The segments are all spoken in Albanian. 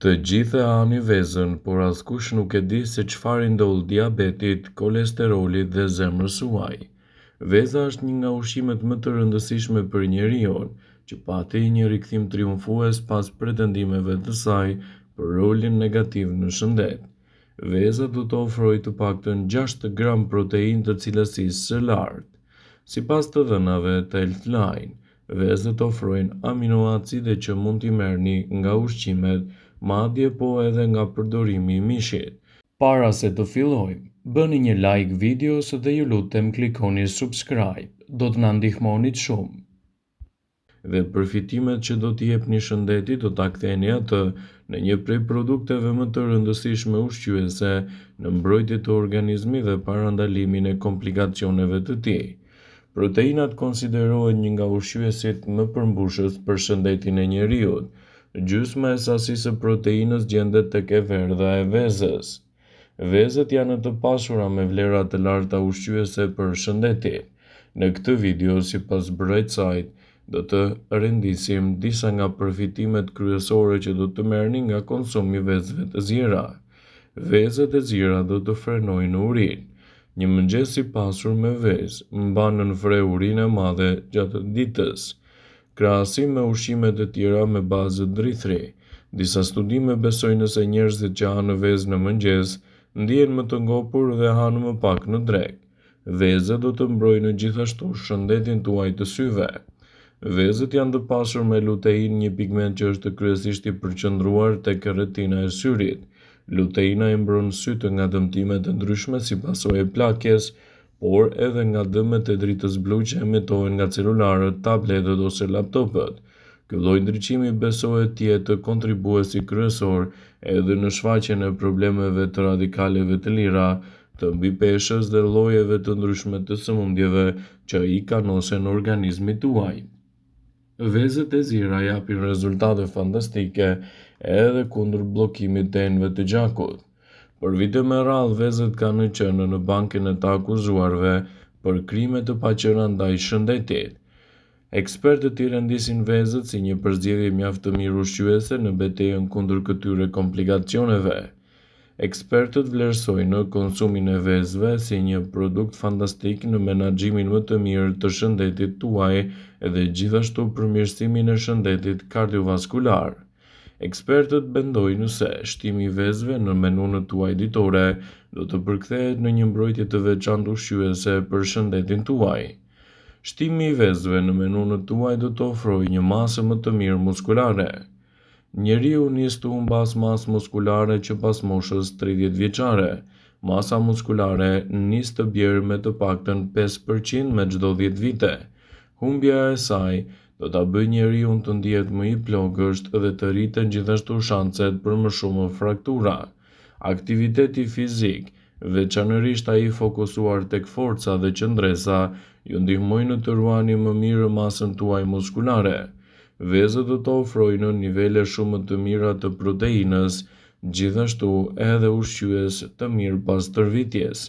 Të gjithë e hani vezën, por askush nuk e di se çfarë i ndodh diabetit, kolesterolit dhe zemrës së huaj. Veza është një nga ushqimet më të rëndësishme për njeriu, që pati një rikthim triumfues pas pretendimeve të saj për rolin negativ në shëndet. Veza do të ofrojë të paktën 6 gram proteinë të cilësisë së lartë. Sipas të dhënave të Healthline, vezët ofrojnë aminoacide që mund t'i merrni nga ushqimet, madje po edhe nga përdorimi i mishit. Para se të fillojmë, bëni një like videos dhe ju lutem klikoni subscribe, do të na ndihmonit shumë. Dhe përfitimet që do t'i jepni shëndetit do ta ktheni atë në një prej produkteve më të rëndësishme ushqyese në mbrojtje të organizmit dhe parandalimin e komplikacioneve të tij. Proteinat konsiderohen një nga ushqyesit më përmbushës për shëndetin e njeriut. Gjysma e sasisë së proteinës gjendet tek e verdha e vezës. Vezët janë të pasura me vlera të larta ushqyese për shëndetin. Në këtë video, sipas Brightside, do të rendisim disa nga përfitimet kryesore që do të merrni nga konsumi i vezëve të zjera. Vezët e zjera do të frenojnë urinë. Një mëngjes i pasur me vezë mban në fre urinë e madhe gjatë ditës, krahasim me ushqimet e tjera me bazë drithri. Disa studime besojnë se njerëzit që hanë vezë në mëngjes ndihen më të ngopur dhe hanë më pak në drekë. Vezët do të mbrojnë gjithashtu shëndetin tuaj të syve. Vezët janë të pasur me lutein, një pigment që është kryesisht i përqendruar tek retina e syrit. Luteina i mbron sytë nga dëmtimet e ndryshme si pasojë e plakjes, por edhe nga dëmet e dritës blu që emitohen nga celularët, tabletët ose laptopët. Ky lloj ndriçimi besohet të jetë kontribuesi kryesor edhe në shfaqjen e problemeve të radikaleve të lira, të mbipeshës dhe llojeve të ndryshme të sëmundjeve që i kanosen organizmit tuaj. Vezët e zjera japin rezultate fantastike edhe kundër bllokimit të enëve të gjakut. Për vite me radhë, vezët kanë qenë në bankën e të akuzuarve për krime të paqëra ndaj shëndetit. Ekspertët i rendisin vezët si një përzgjedhje mjaft të mirë ushqyese në betejën kundër këtyre komplikacioneve. Ekspertët vlerësojnë konsumin e vezëve si një produkt fantastik në menaxhimin më të mirë të shëndetit tuaj dhe gjithashtu përmirësimin e shëndetit kardiovaskular. Ekspertët mendojnë se shtimi i vezëve në menunën tuaj ditore do të përkthehet në një mbrojtje të veçantë ushqyese për shëndetin tuaj. Shtimi i vezëve në menunën tuaj do të ofrojë një masë më të mirë muskulare. Njeriu nis të humbas masë muskulare që pas moshës 30 vjeçare. Masa muskulare nis të bjerë me të paktën 5% me çdo 10 vite. Humbja e saj do ta bëjë njeriun të ndihet më i plogësht dhe të rriten gjithashtu shanset për më shumë fraktura. Aktiviteti fizik, veçanërisht ai fokusuar tek forca dhe qëndresa, ju ndihmojnë të ruani më mirë masën tuaj muskulare. Vezët do të ofrojnë nivele shumë të mira të proteinës, gjithashtu edhe ushqyes të mirë pas tërvitjes,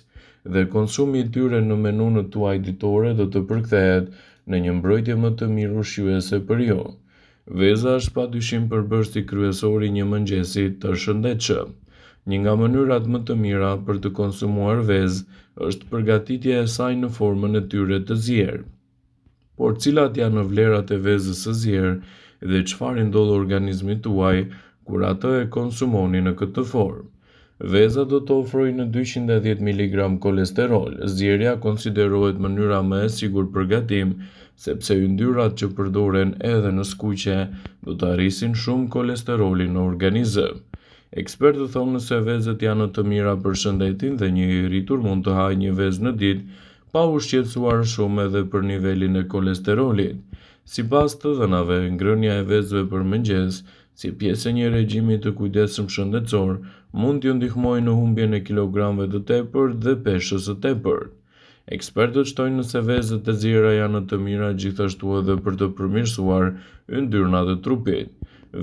dhe konsumi i tyre në menunën tuaj ditore do të përkthehet në një mbrojtje më të mirë ushqyese për ju. Veza është padyshim përbërësi kryesor i një mëngjesi të shëndetshëm. Një nga mënyrat më të mira për të konsumuar vezë është përgatitja e saj në formën e tyre të zjerë. Por cilat janë vlerat e vezës së zjerë dhe çfarë ndodh organizmit tuaj kur atë e konsumoni në këtë formë? Veza do të ofrojnë 210 mg kolesterol. Zjerja konsiderohet mënyra më e sigurt për gatim, sepse yndyrat që përdoren edhe në skuqe do të arrisin shumë kolesterolin në organizëm. Ekspertët thonë se vezët janë të mira për shëndetin dhe një i rritur mund të hajë një vezë në ditë pa u shqetësuar shumë edhe për nivelin e kolesterolit. Sipas të dhënave, ngrënia e vezëve për mëngjes, si pjesë e një regjimi të kujdesshëm shëndetësor, mund t'ju ndihmojë në humbjen e kilogramëve të tepërt dhe peshës së tepërt. Ekspertët shtojnë se vezët e zjera janë të mira gjithashtu edhe për të përmirësuar yndyrnat e trupit.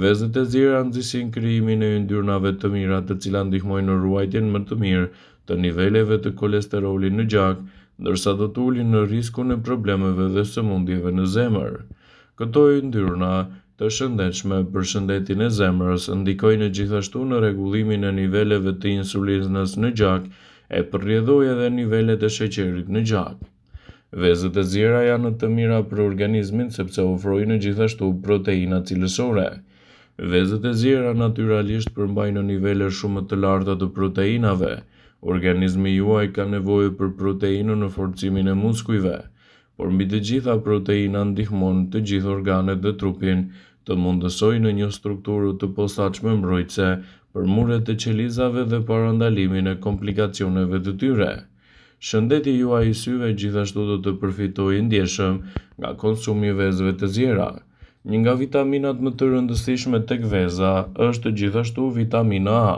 Vezët e zjera nxisin krijimin e yndyrnave të mira, të cilat ndihmojnë në ruajtjen më të mirë të niveleve të kolesterolit në gjak, ndërsa do të ulin në riskun e problemeve dhe sëmundjeve në zemër. Këto yndyrna të shëndetshme për shëndetin e zemrës, ndikojnë gjithashtu në rregullimin e niveleve të insulinës në gjak e përrjedhojnë edhe nivelet e sheqerit në gjak. Vezët e zjera janë të mira për organizmin sepse ofrojnë gjithashtu proteina cilësore. Vezët e zjera natyralisht përmbajnë nivele shumë të larta të proteinave. Organizmi juaj ka nevojë për proteinë në forcimin e muskujve, por mbi të gjitha proteina ndihmon të gjithë organet e trupin të mundësojnë një strukturë të posaçme mbrojtëse për muret e qelizave dhe parandalimin e komplikacioneve të tyre. Shëndeti juaj i syve gjithashtu do të përfitojë ndjeshëm nga konsumi i vezëve të zjera. Një nga vitaminat më të rëndësishme tek veza është gjithashtu vitamina A.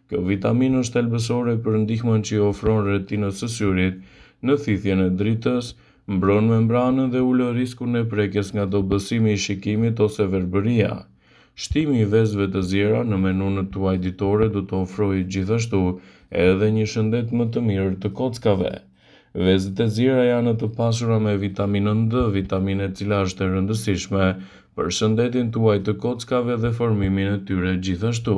Kjo vitaminë është thelbësore për ndihmën që i ofron retinës së syrit në thithjen e dritës, mbron membranën dhe ulë riskun e prekjes nga dobësimi i shikimit ose verbëria. Shtimi i vezëve të zjera në menun tuaj ditore do të ofrojë gjithashtu edhe një shëndet më të mirë të kockave. Vezët e zjera janë të pasura me vitaminën D, vitaminë e cila është e rëndësishme për shëndetin tuaj të kockave dhe formimin e tyre gjithashtu.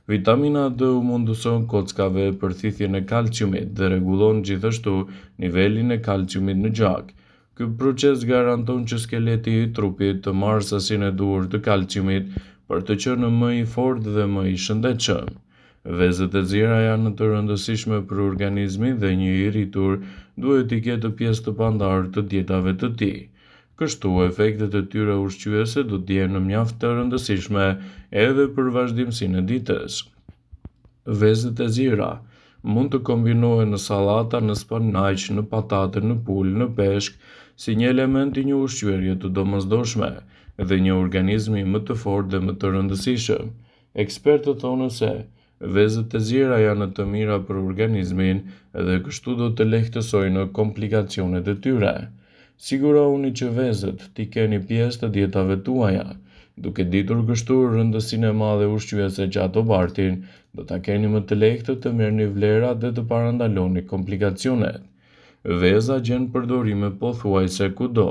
Vitamina D u mundëson kockave për thithjen e kalciumit dhe rregullon gjithashtu nivelin e kalciumit në gjak. Ky proces garanton që skeleti i trupit të marrë sasinë e duhur të kalciumit për të qenë më i fortë dhe më i shëndetshëm. Vezët e zjera janë të rëndësishme për organizmin dhe një i rritur duhet të ketë pjesë të pandarë të dietave të tij. Kështu efektet e tyre ushqyese do të jenë mjaft të rëndësishme edhe për vazhdimsinë e ditës. Vezët e zjera mund të kombinohen në sallata, në spanaq, në patate, në pulë, në peshk, si një element i një ushqyerje të domosdoshme dhe një organizmi më të fortë dhe më të rëndësishëm. Ekspertët thonë se vezët e zjera janë të mira për organizmin dhe kështu do të lehtësojnë komplikacionet e tyre. Sigurohuni që vezët t'i keni pjesë të dietave tuaja. Duke ditur kështu rëndësinë e madhe ushqyese që ato bartin, do ta keni më të lehtë të merrni vlerat dhe të parandaloni komplikacionet. Veza gjen përdorime pothuajse kudo,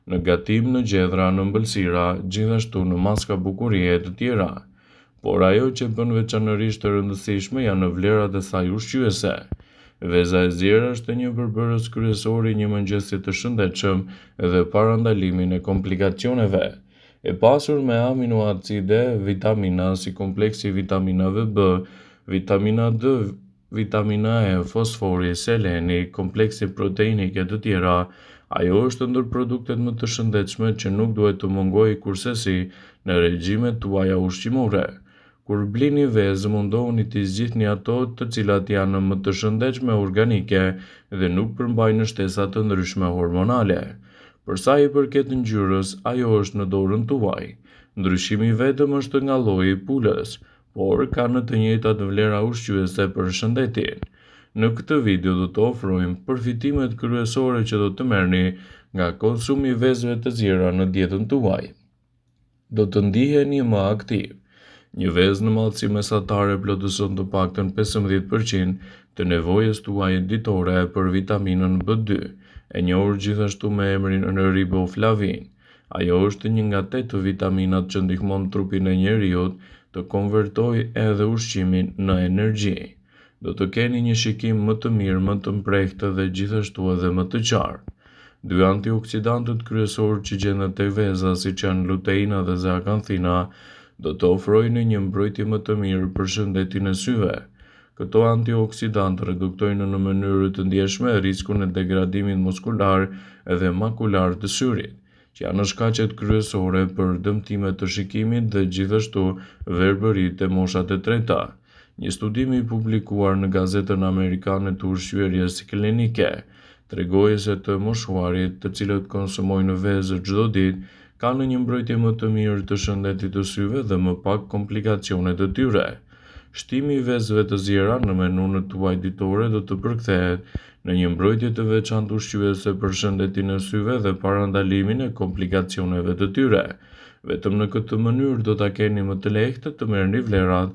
në gatim, në gjedhra, në ëmbëlsira, gjithashtu në maska bukurie e të tjera. Por ajo që bën veçanërisht të rëndësishme janë vlerat e saj ushqyese. Veza e zjerë është një përbërës kryesor i një mëngjesi të shëndetshëm dhe parandalimin e komplikacioneve. E pasur me aminoacide, vitamina si kompleksi vitaminave B, vitamina D, vitamina E, fosfori, seleni, kompleksi proteinik e të tjera, ajo është ndër produktet më të shëndetshme që nuk duhet të mungojë kurrësi në regjimet tuaja ushqimore. Kur blini vezë, mundohuni t'i zgjidhni ato të cilat janë më të shëndetshme organike dhe nuk përmbajnë shtesa të ndryshme hormonale. Për sa i përket ngjyrës, ajo është në dorën tuaj. Ndryshimi vetëm është nga lloji i pulës, por kanë të njëjtat vlera ushqyese për shëndetin. Në këtë video do të ofrojmë përfitimet kryesore që do të merrni nga konsumi i vezëve të zjera në dietën tuaj. Do të ndiheni më aktiv. Një vezë në mallësi mesatare plotëson të paktën 15% të nevojës tuaje ditore për vitaminën B2, e njohur gjithashtu me emrin riboflavin. Ajo është një nga 8 vitaminat që ndihmon trupin e njeriut të konvertojë edhe ushqimin në energji. Do të keni një shikim më të mirë, më të mprehtë dhe gjithashtu edhe më të qartë. Dy antioksidantët kryesor që gjenden tek veza, siç janë luteina dhe zeakanthina, do të ofrojnë një mbrojtje më të mirë për shëndetin e syve. Këto antioksidantë reduktojnë në mënyrë të ndjeshme riskun e degradimit muskular dhe makular të syrit, që janë shkaqet kryesore për dëmtimet të shikimit dhe gjithashtu verbëritë e moshat e treta. Një studim i publikuar në gazetën amerikane të ushqyerjes klinike tregoi se të moshuarit të cilët konsumojnë vezë çdo ditë kanë një mbrojtje më të mirë të shëndetit të syve dhe më pak komplikacione të tyre. Shtimi i vezëve të zjera në menunën tuaj ditore do të përkthehet në një mbrojtje të veçantë ushqyese për shëndetin e syve dhe parandalimin e komplikacioneve të tyre. Vetëm në këtë mënyrë do ta keni më të lehtë të merrni vlerat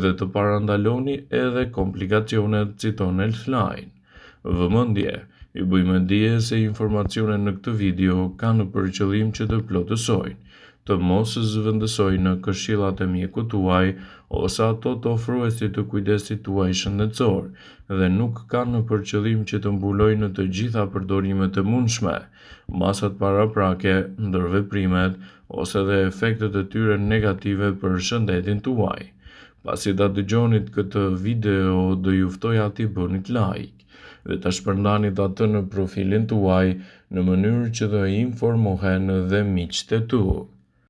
dhe të parandaloni edhe komplikacionet, citon Healthline. Vëmendje, ju bëjmë dije se informacionet në këtë video kanë për qëllim që të plotësojnë të mos zëvendësoj në këshillat e mjekut tuaj ose ato të ofruesit të kujdesit tuaj shëndetësor dhe nuk kanë për qëllim që të mbulojnë në të gjitha përdorimet e mundshme, masat paraprake, ndërveprimet ose dhe efektet e tyre negative për shëndetin tuaj. Pasi ta dëgjonit këtë video, do ju ftoja t'i bënit like dhe ta shpërndanit atë në profilin tuaj në mënyrë që të informohen dhe miqtë e tu.